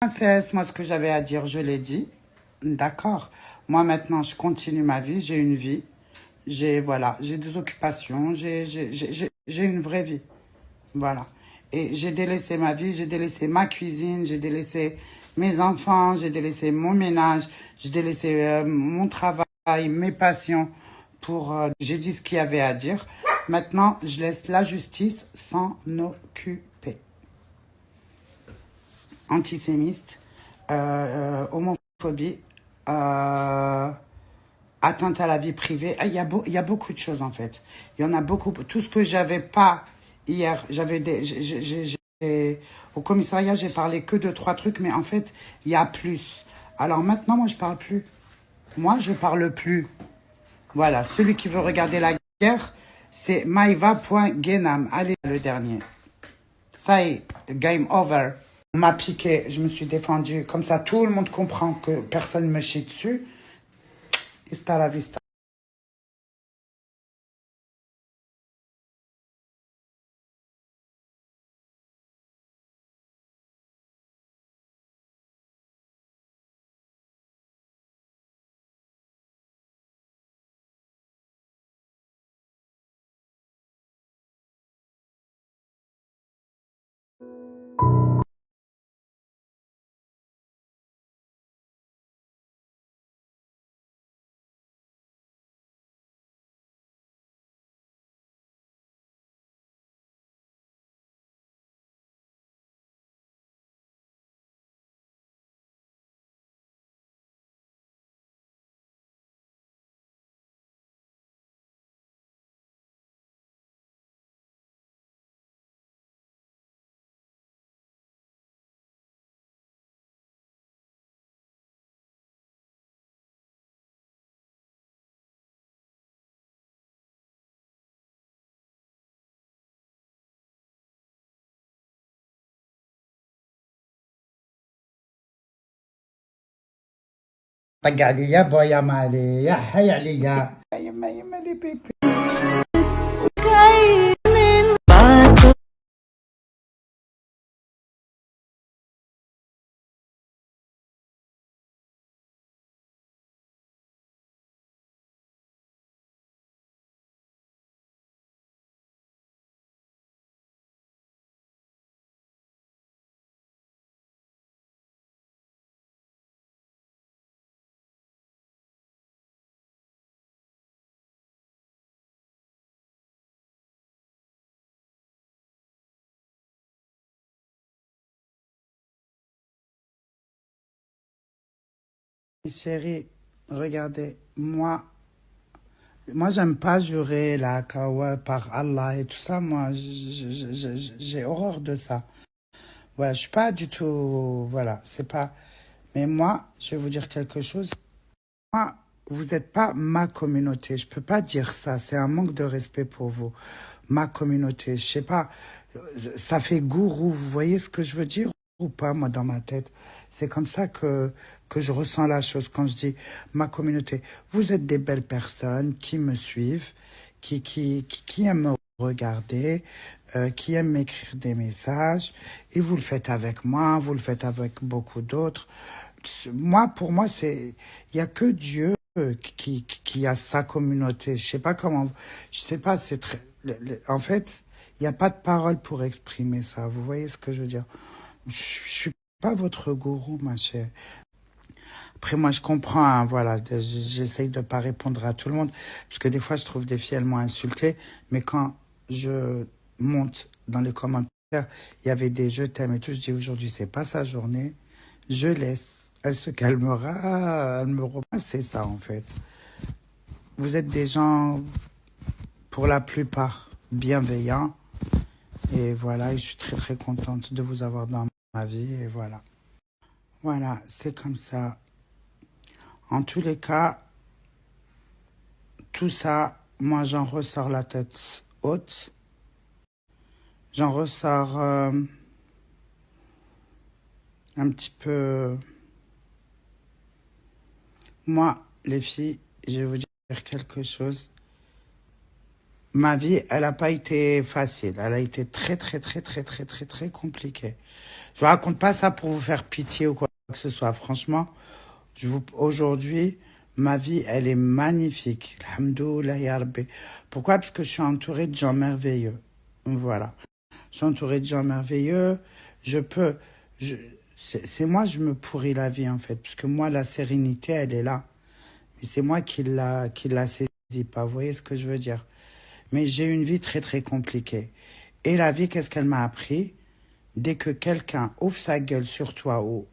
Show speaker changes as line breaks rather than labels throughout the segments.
princesse, moi ce que j'avais à dire, je l'ai dit. D'accord. Moi maintenant, je continue ma vie, j'ai une vie. Voilà, j'ai des occupations, j'ai une vraie vie. Voilà. Et j'ai délaissé ma vie, j'ai délaissé ma cuisine, j'ai délaissé mes enfants, j'ai délaissé mon ménage, j'ai délaissé mon travail, mes passions pour... j'ai dit ce qu'il y avait à dire. Maintenant, je laisse la justice s'en occuper. Antisémite, homophobie, euh, atteinte à la vie privée. Ah, il y a beaucoup de choses en fait. Il y en a beaucoup. Tout ce que j'avais pas hier, j'avais des, au commissariat, j'ai parlé que de 3 trucs, mais en fait, il y a plus. Alors maintenant, moi, je parle plus. Moi, je parle plus. Voilà, celui qui veut regarder la guerre, c'est maïva.genam. Allez, le dernier. Ça y est, game over. On m'a piqué, je me suis défendue. Comme ça, tout le monde comprend que personne ne me chie dessus. Hasta la vista. طق علي يا بو يا مالي يا حي علي يا يما لي بيبي Chérie, regardez, moi j'aime pas jurer la kawa par Allah et tout ça, moi j'ai horreur de ça. Voilà, je suis pas du tout, voilà, c'est pas, mais moi, je vais vous dire quelque chose. Moi, vous n'êtes pas ma communauté. Je peux pas dire ça. C'est un manque de respect pour vous. Ma communauté, je sais pas. Ça fait gourou. Vous voyez ce que je veux dire ou pas, moi, dans ma tête? C'est comme ça que je ressens la chose quand je dis ma communauté. Vous êtes des belles personnes qui me suivent, qui aiment me regarder, qui aiment m'écrire des messages. Et vous le faites avec moi, vous le faites avec beaucoup d'autres. Moi, pour moi, il y a que Dieu qui a sa communauté. Je sais pas comment, je sais pas, c'est très, en fait, il n'y a pas de parole pour exprimer ça. Vous voyez ce que je veux dire? Je suis pas votre gourou, ma chère. Après, moi, je comprends, hein, voilà, j'essaye de pas répondre à tout le monde, parce que des fois, je trouve des filles, elles m'ont insulté, mais quand je monte dans les commentaires, il y avait des je t'aime et tout, je dis aujourd'hui, c'est pas sa journée, je laisse, elle se calmera, elle me reprend, c'est ça, en fait. Vous êtes des gens, pour la plupart, bienveillants, et voilà, et je suis très, très contente de vous avoir dans ma vie, et voilà. Voilà, c'est comme ça. En tous les cas, tout ça, moi, j'en ressors la tête haute. J'en ressors un petit peu... Moi, les filles, je vais vous dire quelque chose. Ma vie, elle n'a pas été facile. Elle a été très, très, très, très, très, très, très compliquée. Je vous raconte pas ça pour vous faire pitié ou quoi que ce soit. Franchement, aujourd'hui, ma vie, elle est magnifique. Alhamdoulilah ya Rabbi. Pourquoi? Parce que je suis entouré de gens merveilleux. Voilà. Je suis entouré de gens merveilleux. Je peux. Je, c'est moi, je me pourris la vie, en fait. Parce que moi, la sérénité, elle est là. Mais c'est moi qui la saisis pas. Vous voyez ce que je veux dire? Mais j'ai une vie très, très compliquée. Et la vie, qu'est-ce qu'elle m'a appris? Dès que quelqu'un ouvre sa gueule sur toi ou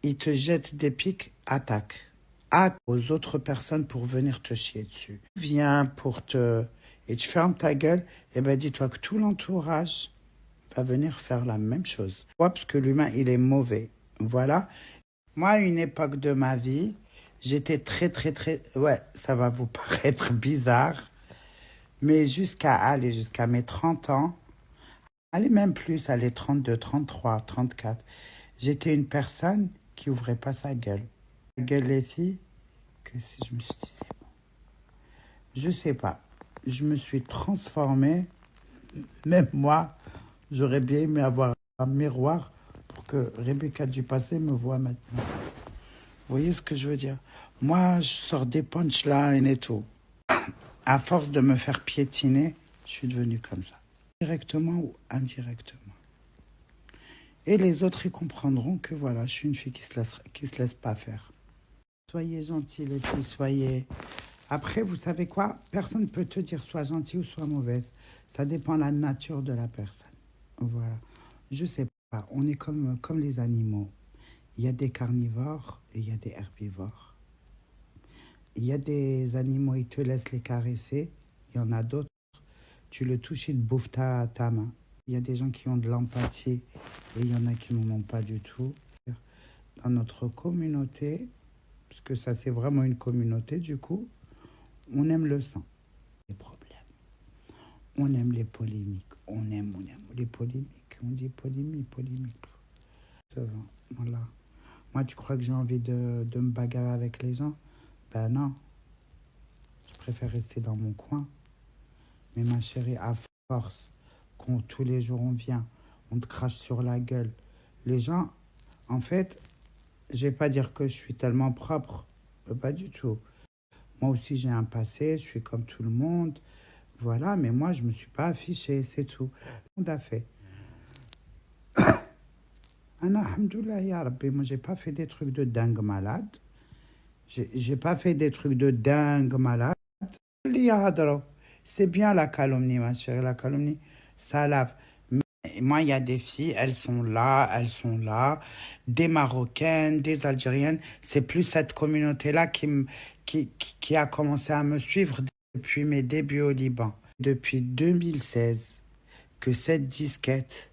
il te jette des pics, attaque. Attaque aux autres personnes pour venir te chier dessus. Viens pour te... Et tu fermes ta gueule, et ben dis-toi que tout l'entourage va venir faire la même chose. Pourquoi? Parce que l'humain, il est mauvais. Voilà. Moi, à une époque de ma vie, j'étais très, très, très... Ouais, ça va vous paraître bizarre, mais jusqu'à mes 30 ans, allez même plus, allez 32, 33, 34, j'étais une personne qui ouvrait pas sa gueule. La gueule, les filles, que si je me suis dit, c'est bon. Je sais pas. Je me suis transformée. Même moi, j'aurais bien aimé avoir un miroir pour que Rebecca du passé me voie maintenant. Vous voyez ce que je veux dire? Moi, je sors des punchlines et tout. À force de me faire piétiner, je suis devenue comme ça. Directement ou indirectement. Et les autres, ils comprendront que voilà, je suis une fille qui se laisse pas faire. Soyez gentils, les filles, soyez... Après, vous savez quoi? Personne ne peut te dire soit gentil ou soit mauvaise. Ça dépend de la nature de la personne. Voilà. Je sais pas. On est comme les animaux. Il y a des carnivores et il y a des herbivores. Il y a des animaux, ils te laissent les caresser. Il y en a d'autres, tu le touches, ils te bouffent ta main. Il y a des gens qui ont de l'empathie et il y en a qui n'en ont pas du tout. Dans notre communauté, parce que ça c'est vraiment une communauté du coup, on aime le sang, les problèmes. On aime les polémiques. On aime les polémiques. On dit polémique. Ça va, voilà. Moi, tu crois que j'ai envie de me bagarrer avec les gens? Ben non. Je préfère rester dans mon coin. Mais ma chérie, à force, tous les jours on vient, on te crache sur la gueule. Les gens, en fait, je vais pas dire que je suis tellement propre. Pas du tout. Moi aussi, j'ai un passé, je suis comme tout le monde. Voilà, mais moi, je me suis pas affichée, c'est tout. Tout à fait. Anna, alhamdoulilah, ya Rabbi, moi, j'ai pas fait des trucs de dingue malade. J'ai pas fait des trucs de dingue malade. C'est bien la calomnie, ma chérie, la calomnie, ça lave. Mais moi, il y a des filles, elles sont là, des Marocaines, des Algériennes. C'est plus cette communauté-là qui a commencé à me suivre depuis mes débuts au Liban. Depuis 2016, que cette disquette,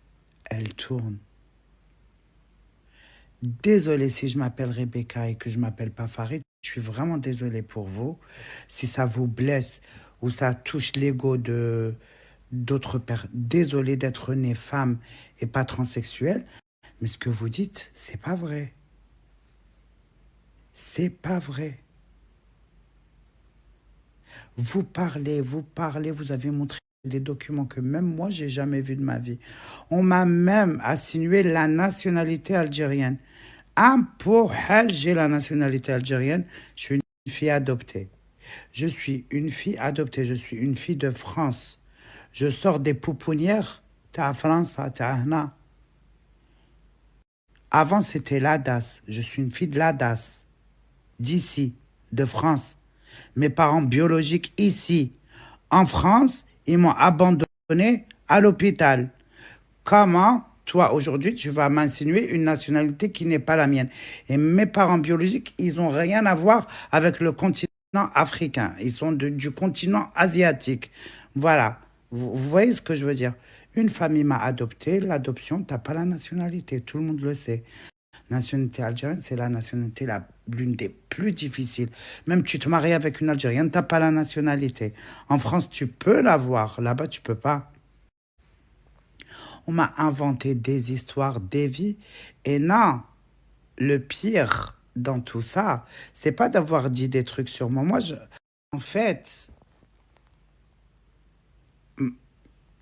elle tourne. Désolée si je m'appelle Rebecca et que je m'appelle pas Farid. Je suis vraiment désolée pour vous. Si ça vous blesse ou ça touche l'ego d'autres personnes. Désolée d'être née femme et pas transsexuelle. Mais ce que vous dites, c'est pas vrai. C'est pas vrai. Vous parlez, vous avez montré des documents que même moi, j'ai jamais vus de ma vie. On m'a même insinué la nationalité algérienne. Pour elle, j'ai la nationalité algérienne. Je suis une fille adoptée. Je suis une fille adoptée. Je suis une fille de France. Je sors des pouponnières. T'as France, t'as Hna. Avant, c'était l'ADAS. Je suis une fille de l'ADAS. D'ici, de France. Mes parents biologiques ici. En France, ils m'ont abandonné à l'hôpital. Comment, toi, aujourd'hui, tu vas m'insinuer une nationalité qui n'est pas la mienne? Et mes parents biologiques, ils n'ont rien à voir avec le continent africain. Ils sont du continent asiatique. Voilà. Vous voyez ce que je veux dire? Une famille m'a adopté. L'adoption, tu n'as pas la nationalité. Tout le monde le sait. Nationalité algérienne, c'est la nationalité l'une des plus difficiles. Même tu te maries avec une Algérienne, tu n'as pas la nationalité. En France, tu peux l'avoir. Là-bas, tu peux pas. On m'a inventé des histoires, des vies. Et non, le pire dans tout ça, c'est pas d'avoir dit des trucs sur moi. En fait,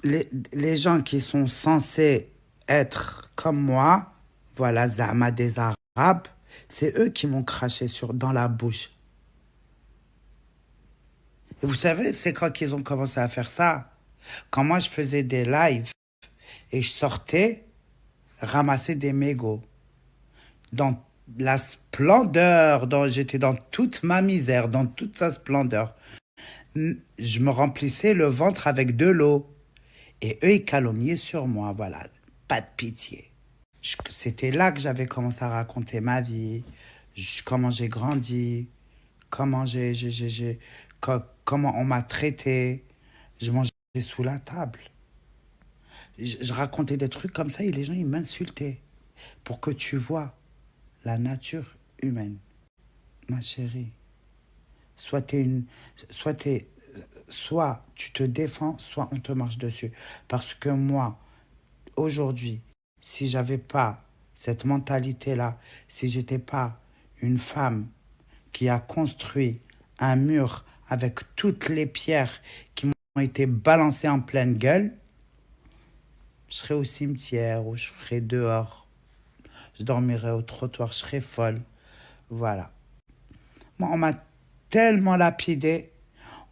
les gens qui sont censés être comme moi, voilà, Zama des Arabes, c'est eux qui m'ont craché dans la bouche. Et vous savez, c'est quand qu'ils ont commencé à faire ça? Quand moi je faisais des lives et je sortais ramasser des mégots. Dans la splendeur, j'étais dans toute ma misère, dans toute sa splendeur. Je me remplissais le ventre avec de l'eau. Et eux, ils calomniaient sur moi, voilà. Pas de pitié. C'était là que j'avais commencé à raconter ma vie, comment j'ai grandi, comment comment on m'a traité. Je mangeais sous la table. Je racontais des trucs comme ça et les gens, ils m'insultaient. Pour que tu vois la nature humaine. Ma chérie, soit, t'es une, soit, t'es, soit tu te défends, soit on te marche dessus. Parce que moi, aujourd'hui, si j'avais pas cette mentalité-là, si j'étais pas une femme qui a construit un mur avec toutes les pierres qui m'ont été balancées en pleine gueule, je serais au cimetière ou je serais dehors. Je dormirais au trottoir, je serais folle. Voilà. Moi, on m'a tellement lapidé.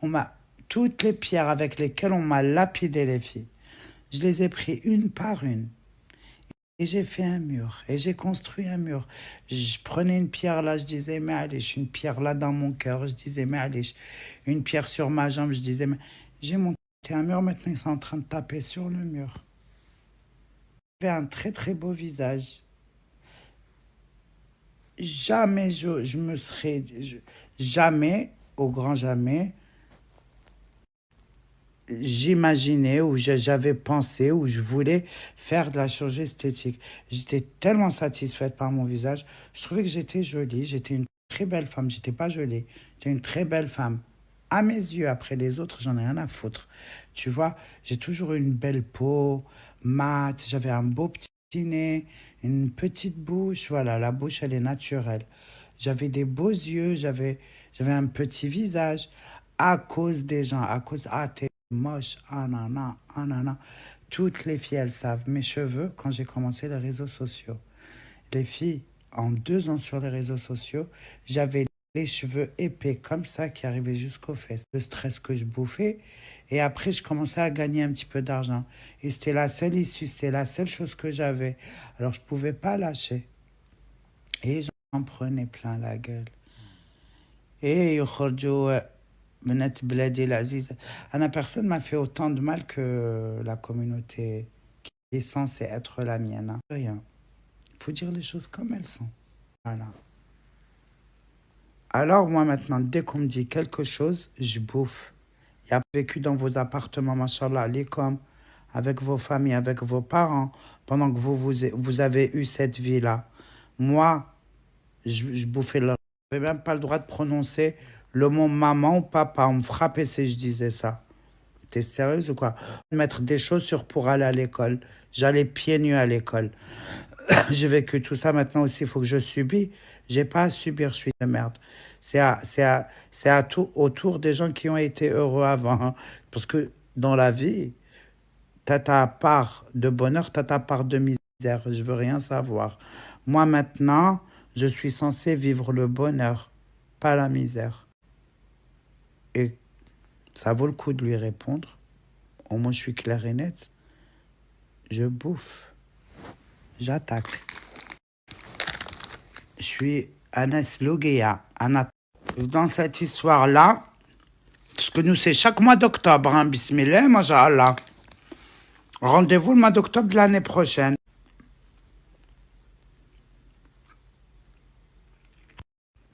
On m'a toutes les pierres avec lesquelles on m'a lapidé les filles. Je les ai pris une par une. Et j'ai fait un mur. Et j'ai construit un mur. Je prenais une pierre là, je disais, mais allez, une pierre là dans mon cœur. Je disais, mais allez, une pierre sur ma jambe. Je disais, mais j'ai monté un mur. Maintenant, ils sont en train de taper sur le mur. J'avais un très très beau visage. Jamais je me serais. Jamais, au grand jamais, j'imaginais ou j'avais pensé ou je voulais faire de la chirurgie esthétique. J'étais tellement satisfaite par mon visage. Je trouvais que j'étais jolie. J'étais une très belle femme. J'étais pas jolie. J'étais une très belle femme. À mes yeux, après les autres, j'en ai rien à foutre. Tu vois, j'ai toujours eu une belle peau, mate. J'avais un beau petit nez, une petite bouche. Voilà, la bouche, elle est naturelle. J'avais des beaux yeux. J'avais un petit visage à cause des gens, à cause, ah, t'es moche, ah nana, ah nana. Toutes les filles, elles savent. Mes cheveux, quand j'ai commencé les réseaux sociaux. Les filles, en 2 ans sur les réseaux sociaux, j'avais les cheveux épais comme ça qui arrivaient jusqu'aux fesses. Le stress que je bouffais. Et après, je commençais à gagner un petit peu d'argent. Et c'était la seule issue, c'était la seule chose que j'avais. Alors, je ne pouvais pas lâcher. Et j'en prenais plein la gueule. Et يخرجوا بنات بلادي العزيزة. Anna, personne m'a fait autant de mal que la communauté qui est censée être la mienne. Hein. Rien. Il faut dire les choses comme elles sont. Voilà. Alors moi maintenant, dès qu'on me dit quelque chose, je bouffe. Il y a vécu dans vos appartements, machallah, les comme, avec vos familles, avec vos parents, pendant que vous avez eu cette vie-là. Moi, je bouffais leur... Je n'avais même pas le droit de prononcer le mot maman ou papa. On me frappait si je disais ça. T'es sérieuse ou quoi? Mettre des chaussures pour aller à l'école. J'allais pieds nus à l'école. J'ai vécu tout ça. Maintenant aussi, il faut que je subis. J'ai pas à subir, je suis de merde. C'est à tout, autour des gens qui ont été heureux avant. Hein. Parce que dans la vie, t'as ta part de bonheur, t'as ta part de misère. Je veux rien savoir. Moi, maintenant, je suis censé vivre le bonheur, pas la misère. Et ça vaut le coup de lui répondre. Au moins, je suis clair et net. Je bouffe. J'attaque. Je suis Anas Loguea. Dans cette histoire-là, parce que nous, c'est chaque mois d'octobre, hein, bismillah, masha'Allah. Rendez-vous le mois d'octobre de l'année prochaine.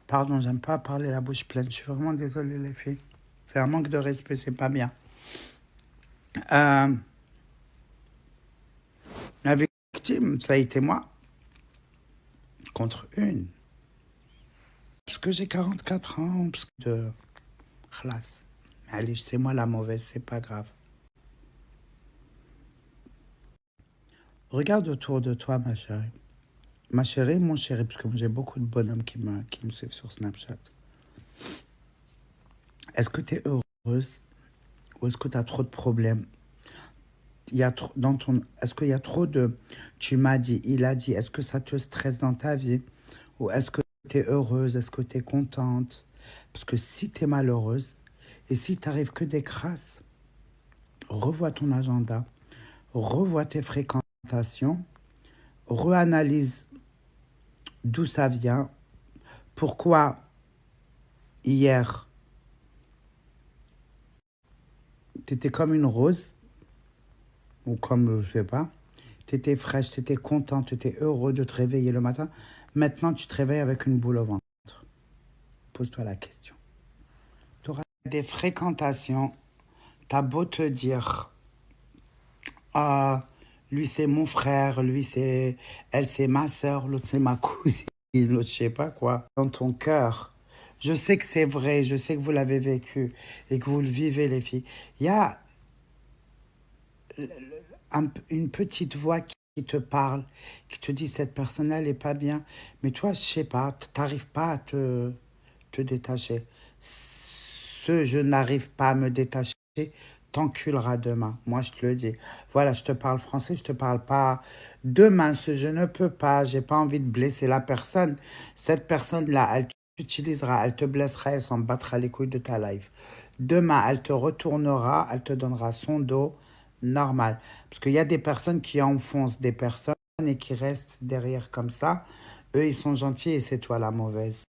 Pardon, j'aime pas parler la bouche pleine. Je suis vraiment désolée, les filles. C'est un manque de respect, c'est pas bien. La victime, ça a été moi, contre une. Parce que j'ai 44 ans, parce que de... Khlas. Mais allez, c'est moi la mauvaise, c'est pas grave. Regarde autour de toi, ma chérie. Ma chérie, mon chéri, parce que j'ai beaucoup de bonhommes qui me suivent sur Snapchat. Est-ce que tu es heureuse ou est-ce que tu as trop de problèmes? il y a trop, dans ton, est-ce qu'il y a trop de, tu m'as dit, il a dit, est-ce que ça te stresse dans ta vie? Ou est-ce que tu es heureuse? Est-ce que tu es contente? Parce que si tu es malheureuse et si t'arrives que des crasses, revois ton agenda, revois tes fréquentations, reanalyse d'où ça vient, pourquoi hier tu étais comme une rose, ou comme, je sais pas, tu étais fraîche, tu étais contente, tu étais heureux de te réveiller le matin. Maintenant, tu te réveilles avec une boule au ventre. Pose-toi la question. Tu auras des fréquentations, t'as beau te dire, ah, lui c'est mon frère, lui c'est, elle c'est ma soeur, l'autre c'est ma cousine, l'autre je sais pas quoi. Dans ton cœur, je sais que c'est vrai, je sais que vous l'avez vécu et que vous le vivez les filles. Il y a une petite voix qui te parle, qui te dit cette personne-là, elle n'est pas bien. Mais toi, je sais pas, tu n'arrives pas à te détacher. Ce je n'arrive pas à me détacher t'enculera demain. Moi, je te le dis. Voilà, je te parle français, je te parle pas. Demain, ce je ne peux pas, j'ai pas envie de blesser la personne. Cette personne-là, elle t'utilisera, elle te blessera, elle s'en battra les couilles de ta life. Demain, elle te retournera, elle te donnera son dos normal. Parce qu'il y a des personnes qui enfoncent des personnes et qui restent derrière comme ça. Eux, ils sont gentils et c'est toi la mauvaise.